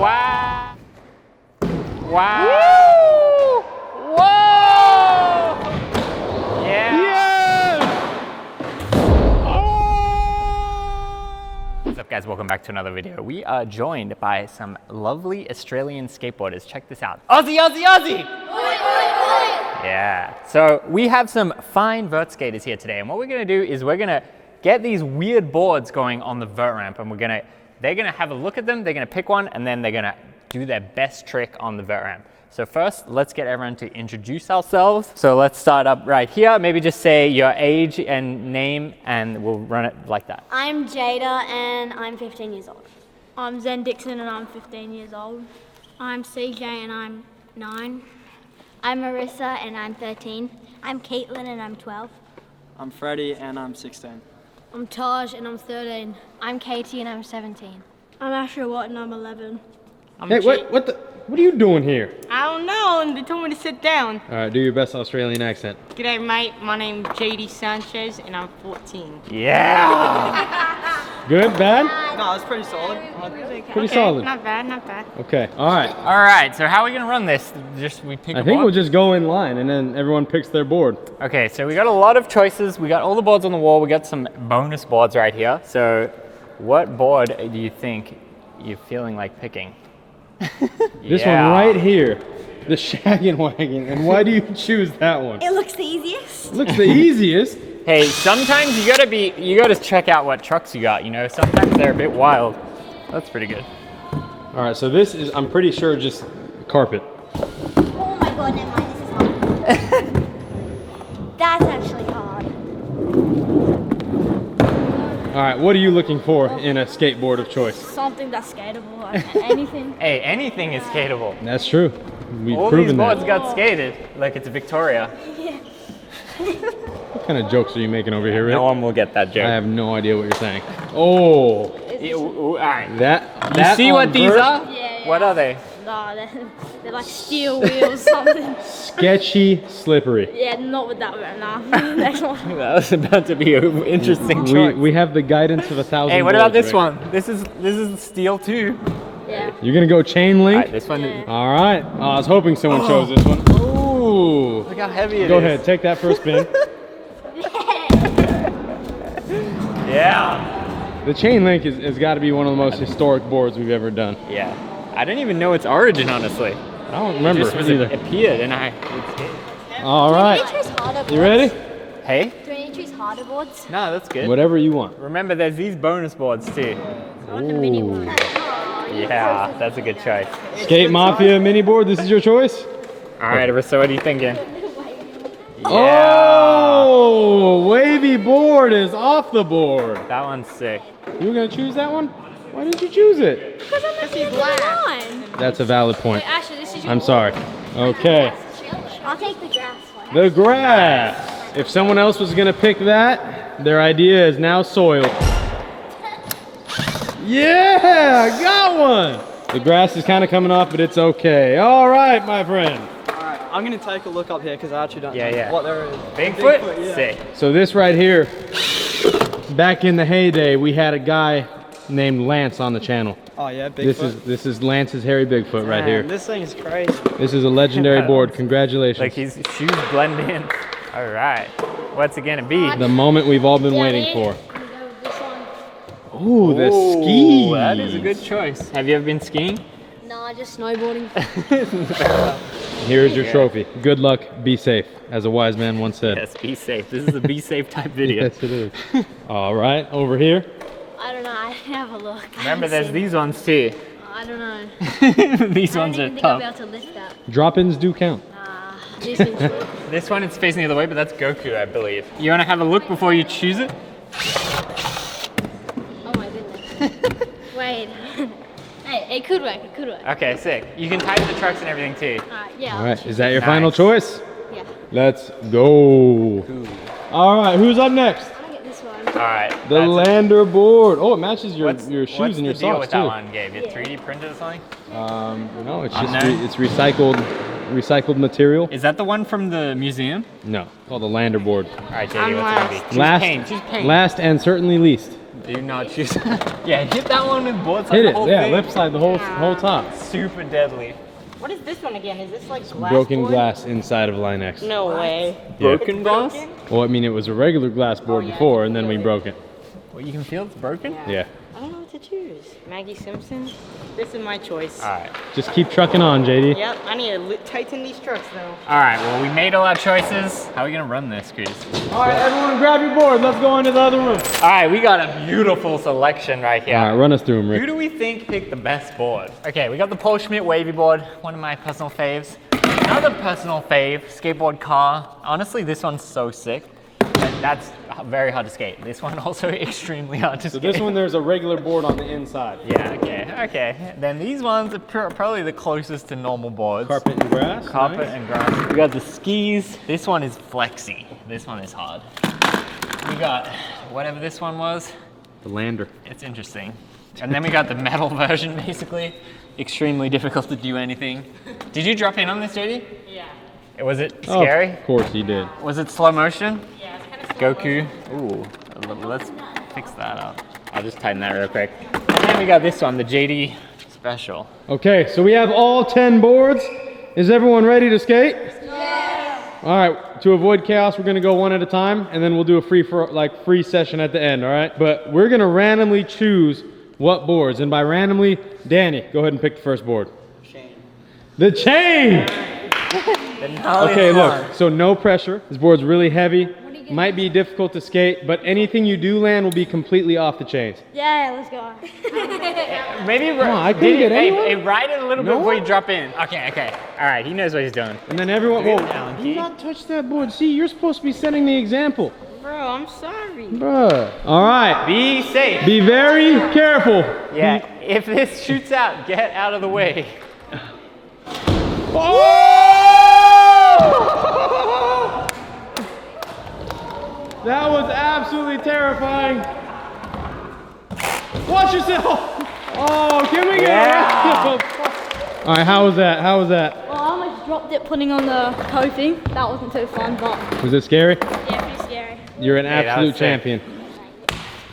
Wow. Wow. Woo! Whoa! Yeah. Yes! What's up, guys? Welcome back to another video. We are joined by some lovely Australian skateboarders. Check this out. Aussie, Aussie, Aussie! Oi, oi, oi! Yeah. So we have some fine vert skaters here today, and what we're gonna do is we're gonna get these weird boards going on the vert ramp, and they're gonna have a look at them, they're gonna pick one, and then they're gonna do their best trick on the vert ramp. So first, let's get everyone to introduce ourselves. So let's start up right here. Maybe just say your age and name, and we'll run it like that. I'm Jada and I'm 15 years old. I'm Zen Dixon and I'm 15 years old. I'm CJ and I'm 9. I'm Marissa and I'm 13. I'm Caitlin and I'm 12. I'm Freddie and I'm 16. I'm Taj and I'm 13. I'm Katie and I'm 17. I'm Asher Watt and I'm 11. Hey, what are you doing here? I don't know, and they told me to sit down. All right, do your best Australian accent. G'day, mate. My name's JD Sanchez, and I'm 14. Yeah! Good, bad? No, it's pretty solid. Pretty solid. Not bad, not bad. Okay, all right. All right, so how are we gonna run this? We pick a I think board? we'll just go in line and then everyone picks their board. Okay, so we got a lot of choices. We got all the boards on the wall. We got some bonus boards right here. So what board do you think you're feeling like picking? This one right here, the Shaggin' Wagon. And why do you choose that one? It looks the easiest. Looks the easiest. Hey, sometimes you gotta check out what trucks you got, you know? Sometimes they're a bit wild. That's pretty good. All right, so this is, I'm pretty sure, just carpet. Oh my god, never mind, this is hard. That's actually hard. All right, what are you looking for in a skateboard of choice? Something that's skatable, anything. Hey, anything is skatable. That's true. We've All these proven boards that. got skated, like it's Victoria. What kind of jokes are you making over here, Rick? No one will get that joke. I have no idea what you're saying. Oh, All right. that You see on what these vert? are? Yeah. What are they? Nah, they're like steel wheels, something. Sketchy, slippery. Yeah, not with that one, nah. Next one. That was about to be an interesting choice. We have the guidance of 1,000. Hey, what about boards, this Rick. one? This is steel too. Yeah. You're gonna go chain All link? right, this one. Yeah. All right. Oh, I was hoping someone chose this one. Ooh. Look how heavy it is. Go ahead, take that first spin. Yeah. The chain link has got to be one of the most historic boards we've ever done. Yeah. I don't even know its origin, honestly. I don't remember It just was either. appeared, and All right. You ready? Hey. Do we need to choose harder boards? No, that's good. Whatever you want. Remember, there's these bonus boards too. Ooh. Yeah, that's a good choice. Skate Mafia mini board. This is your choice. All right, Arissa, what are you thinking? Oh, wavy board is off the board. That one's sick. You were gonna choose that one? Why didn't you choose it? Because I'm at the end of the line. That's a valid point. Wait, Asher, this is your I'm sorry. Okay. I'll take the grass one. The grass. If someone else was gonna pick that, their idea is now soiled. Yeah, got one. The grass is kind of coming off, but it's okay. All right, my friend. Alright, I'm gonna take a look up here because I actually don't Yeah, know yeah. what there is. Bigfoot? Yeah. Sick. So this right here, back in the heyday, we had a guy named Lance on the channel. Oh yeah, Bigfoot. This is Lance's hairy Bigfoot right here. Man, this thing is crazy. This is a legendary board. Congratulations. Like his shoes blend in. All right. What's it gonna be? The moment we've all been waiting for. Ooh, the skis. Ooh, that is a good choice. Have you ever been skiing? Nah, just snowboarding. Here's your trophy. Good luck, be safe, as a wise man once said. Yes, be safe. This is a be safe type video. Yes, it is. All right, over here. I don't know, I have a look. Remember, there's these ones too. I don't know. These I ones don't are even think I'll be tough. able to lift that. Drop-ins do count. Nah, this thing's good. This one is facing the other way, but that's Goku, I believe. You want to have a look before you choose it? Oh my goodness. Wait. Hey, it could work, it could work. Okay, sick. You can type the trucks and everything too. Alright, yeah. All right, is that your Nice. final choice? Yeah. Let's go. All right, who's up next? I'll get this one. All right. The Lander board. Oh, it matches your shoes what's and your the deal socks with too. that one, Gabe? You 3D printed or something? No, it's On just there? it's recycled material. Is that the one from the museum? No, it's called the Lander board. All right, JD, what's it gonna be? Choose Last, paint. Choose paint. last and certainly least. Do not choose. Yeah, hit that one with board slide Hit the it. whole Yeah, thing. lip slide the whole top. Super deadly. What is this one again? Is this like glass Broken board? glass inside of line X. No way. Broken glass? Well, I mean, it was a regular glass board before, and then we broke it. Well, you can feel it's broken? Yeah. I don't know what to choose. Maggie Simpson? This is my choice. Alright. Just keep trucking on, JD. Yep, I need to tighten these trucks though. Alright, well, we made all our choices. How are we gonna run this, Chris? All right, everyone grab your board. Let's go into the other room. Alright, we got a beautiful selection right here. All right, run us through them, Who Rick. do we think picked the best board? Okay, we got the Paul Schmidt wavy board, one of my personal faves. Another personal fave, skateboard car. Honestly, this one's so sick. That's very hard to skate. This one also extremely hard to So skate. this one, there's a regular board on the inside. Yeah, okay. Then these ones are probably the closest to normal boards. Carpet and grass. Carpet nice. and grass. We got the skis. This one is flexy. This one is hard. We got whatever this one was. The lander. It's interesting. And then we got the metal version, basically. Extremely difficult to do anything. Did you drop in on this, JD? Yeah. Was it scary? Oh, of course he did. Was it slow motion? Yeah, it's kind of slow. Goku. Ooh, let's fix that up. I'll just tighten that real quick. And then we got this one, the JD Special. Okay, so we have all 10 boards. Is everyone ready to skate? Yes. All right, to avoid chaos, we're gonna go one at a time, and then we'll do a free session at the end, all right? But we're gonna randomly choose what boards, and by randomly, Danny, go ahead and pick the first board. Chain. The chain! Okay, Okay, look, so no pressure. This board's really heavy. Might be difficult to skate, but anything you do land will be completely off the chains. Yeah, let's go. Maybe I couldn't get anyone. ride it a little bit No before you one? drop in. Okay. All right, he knows what he's doing. And then everyone, whoa, Alan do Key. not touch that board. See, you're supposed to be setting the example. Bro, I'm sorry. Bruh. All right, Be safe. be very careful. Yeah, if this shoots out, get out of the way. Oh! That was absolutely terrifying. Watch yourself. Oh, can we get Yeah. a All right, how was that? How was that? Well, I almost dropped it putting on the toe thing. That wasn't too fun, but Was it scary? yeah, pretty scary. You're an Hey, that was absolute sick. champion.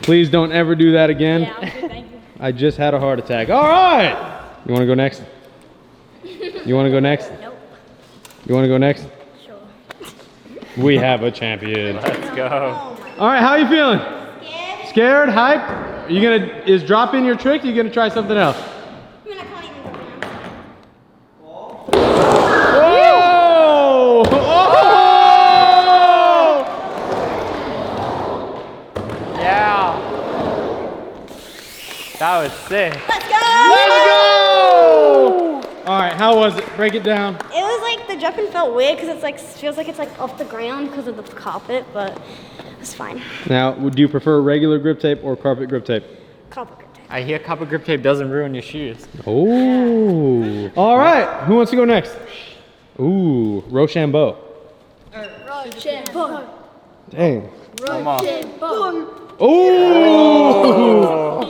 Please don't ever do that again. Yeah, I'm good, thank you. I just had a heart attack. All right. You want to go next? You want to go next? Nope. You want to go next? Sure. We have a champion. Let's go. All right, how are you feeling? Scared? Scared? Hype? Are you gonna, is drop in your trick? Or you gonna try something else? I mean, I can't even go down. Whoa! Oh! Yeah. That was sick. Let's go! Let's go! All right, how was it? Break it down. It was like the jumping felt weird because it's like feels like it's like off the ground because of the carpet, but it's fine. Now, do you prefer regular grip tape or carpet grip tape? Carpet grip tape. I hear copper grip tape doesn't ruin your shoes. Oh. All right, who wants to go next? Ooh, Rochambeau. Dang. Come on. Ooh.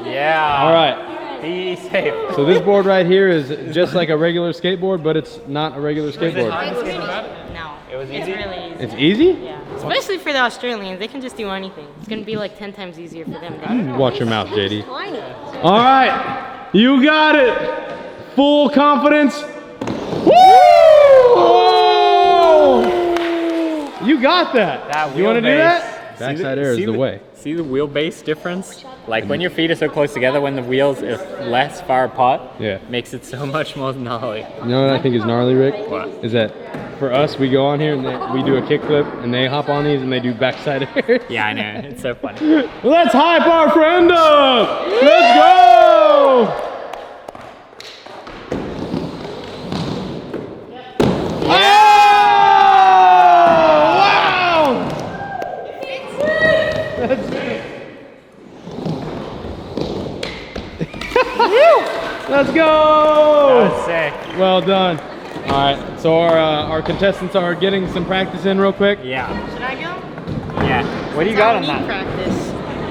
Yeah. All right. Be safe. So this board right here is just like a regular skateboard, but it's not a regular Was it skateboard. hard to skate about it? No. It was It's easy? really easy. It's easy? Yeah. Especially for the Australians, they can just do anything. It's gonna be like 10 times easier for them. Than Watch your mouth, JD. Tiny. All right, you got it. Full confidence. Woo! You got that. That You want to do wheelbase. that? Backside air is the way. See the wheelbase difference? Like when your feet are so close together, when the wheels are less far apart, Yeah. makes it so much more gnarly. You know what I think is gnarly, Rick? What? Is that for us, we go on here and we do a kickflip, and they hop on these and they do backside air. Yeah, I know. It's so funny. Let's hype our friend up. Let's go. Oh! Wow! Let's That go! was sick. Well done. All right, so our contestants are getting some practice in real quick. Yeah. Should I go? Yeah. What do you got on Need that? practice.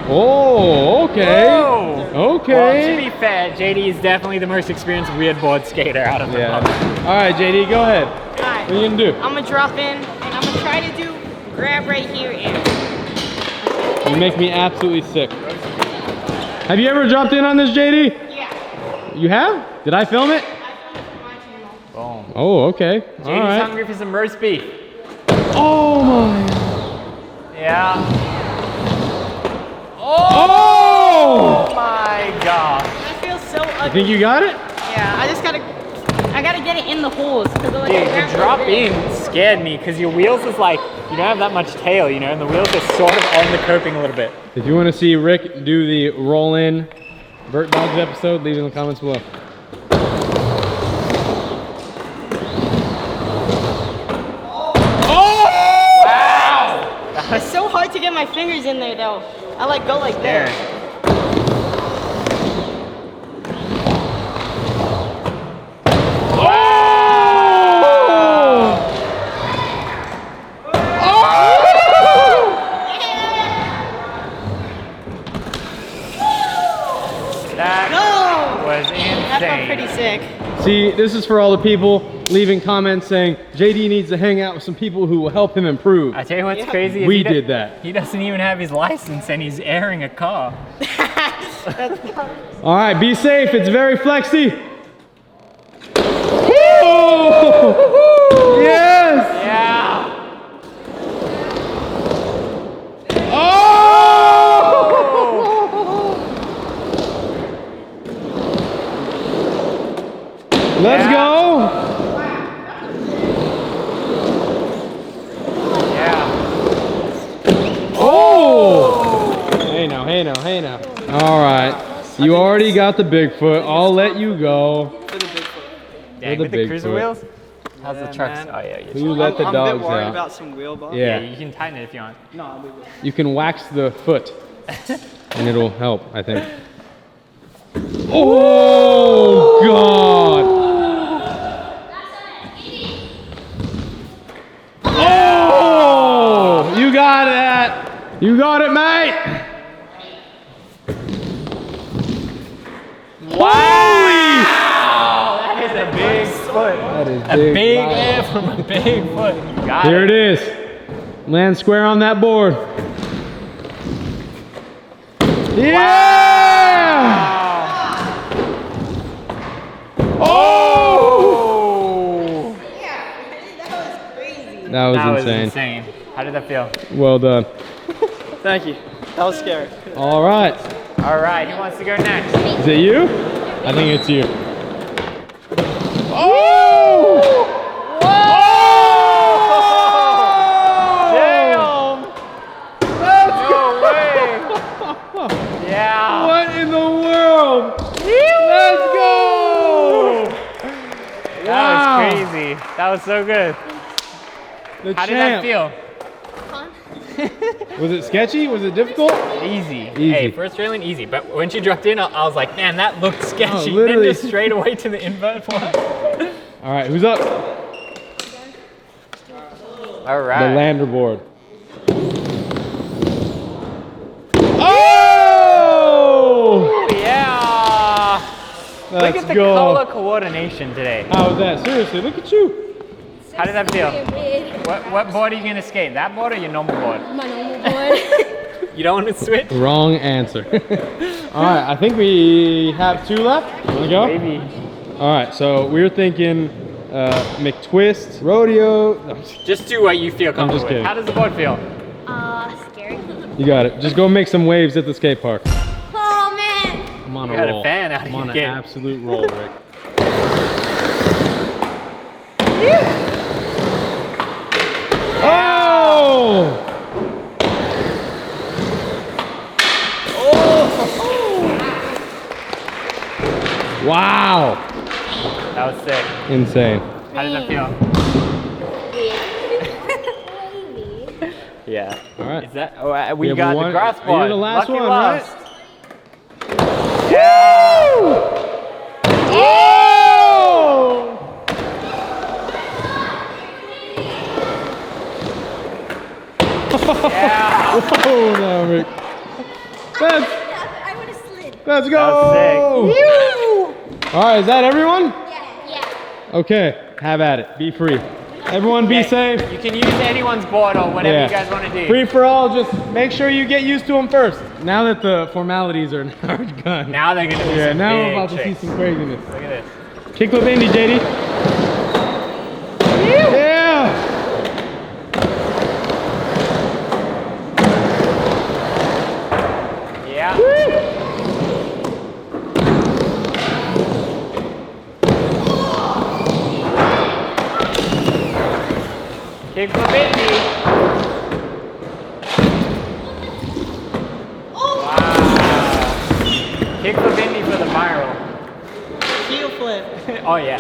Oh, okay. Whoa. Well, to Okay. be fair, JD is definitely the most experienced weird board skater out of the Yeah. bunch. All right, JD, go ahead. Alright. What are you gonna do? I'm gonna drop in and I'm gonna try to do grab right here and You make me absolutely sick. Have you ever jumped in on this, JD? Yeah. You have? Did I film it? I filmed it for my channel. Boom. Oh, okay. JD's All right. hungry for some roast beef. Oh my. Yeah. Oh! My gosh. That feels so You ugly. think you got it? Yeah, I gotta get it in the holes. Dude, the drop in scared me because your wheels is like, you don't have that much tail, you know, and the wheels are sort of on the coping a little bit. If you want to see Rick do the roll-in Vert Dogs episode, leave it in the comments below. It's so hard to get my fingers in there though. I like go like There. this. That was That felt insane. pretty sick. See, this is for all the people leaving comments saying JD needs to hang out with some people who will help him improve. I tell you what's crazy is We he did that. He doesn't even have his license and he's airing a car. All right, be safe. It's very flexy. Oh! Yes! Yeah. Let's go. Yeah. Oh! Hey now, hey now, hey now. All right. You already got the Bigfoot. I'll let you go. For the Bigfoot. Dang, the with the cruiser Bigfoot. wheels? How's Yeah, the trucks? man. Oh yeah, you Who let the I'm a dogs bit worried out? about some wheel bar. Yeah, Yeah. you can tighten it if you want. No, I'll be good. You can wax the foot and it'll help, I think. Oh, God. Oh, you got it. You got it, mate. Wow! That is a big foot. That is A big Wow. air from a big foot. You got Here it. it is. Land square on that board. Yeah! Oh! That was That was insane. insane. How did that feel? Well done. Thank you. That was scary. All right. All right, who wants to go next? Is it you? I think it's you. Oh! Damn! Let's No way! Yeah! What in the world? Let's go! That was crazy. That was so good. The How did champ. that feel? Was it sketchy? Was it difficult? Easy. Easy. Hey, for Australian, easy. But when she dropped in, I was like, man, that looked sketchy. Then literally. just straight away to the invert one. All right, who's up? All The right. lander board. Oh! Yeah! Look Let's at the go. color coordination today. How was that? Seriously, look at you. How did that feel? What board are you going to skate? That board or your normal board? My normal board. You don't want to switch? Wrong answer. All right, I think we have two left. Wanna go? Maybe. All right, so we're thinking McTwist, rodeo. No, Just do what you feel I'm comfortable just with. kidding. How does the board feel? Scary. You got it. Just go make some waves at the skate park. Oh man. I'm on You a got a roll. fan out of I'm your on an game. absolute roll, Rick. Oh! Wow! That was sick. Insane. How did that feel? Yeah. All right. Is that? Oh, we have got one- the grass you're board. the last Lucky one, last. Oh! Yeah. Oh no, Rick. Let's, I would have slid. let's go! That was All right, is that everyone? Yeah. Okay, have at it. Be free. Everyone be safe. You can use anyone's board or whatever Yeah. you guys want to do. Free for all, just make sure you get used to them first. Now that the formalities are done. Now they're gonna do Yeah, some now we're big about to tricks. see some craziness. Look at this. Kickflip Indy, JD. Yeah! Yeah. Kickflip Indy. Wow. Kickflip Indy for the viral. Heel flip. Oh yeah.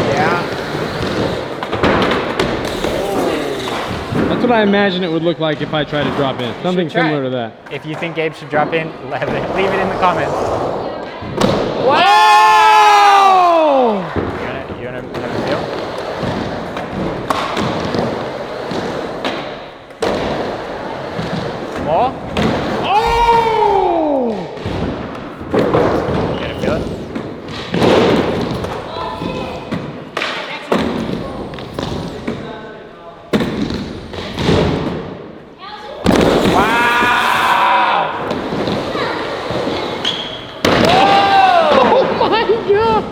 Yeah. That's what I imagine it would look like if I tried to drop in. Something try. similar to that. If you think Gabe should drop in, leave it in the comments. Wow! You wanna have a feel? More? Oh! You gonna feel it? Wow! Oh my god!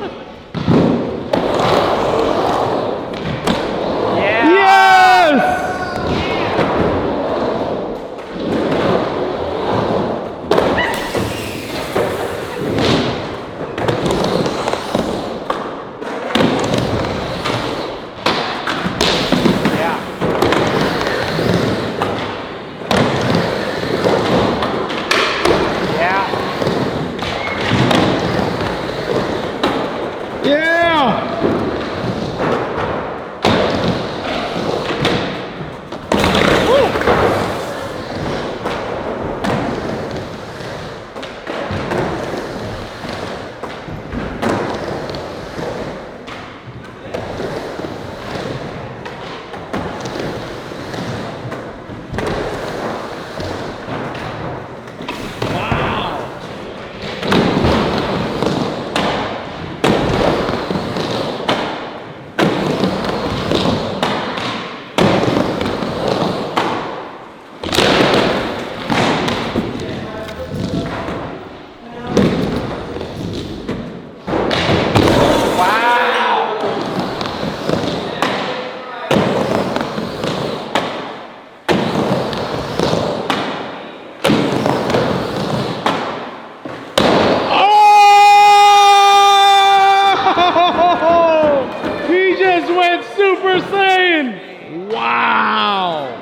Yeah! Yes! Yeah. Yeah. Yeah!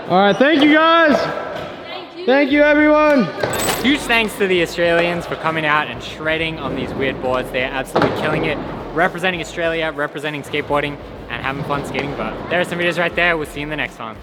All right, thank you guys. Thank you, everyone. Huge thanks to the Australians for coming out and shredding on these weird boards. They're absolutely killing it. Representing Australia, representing skateboarding, and having fun skating. But there are some videos right there. We'll see you in the next one.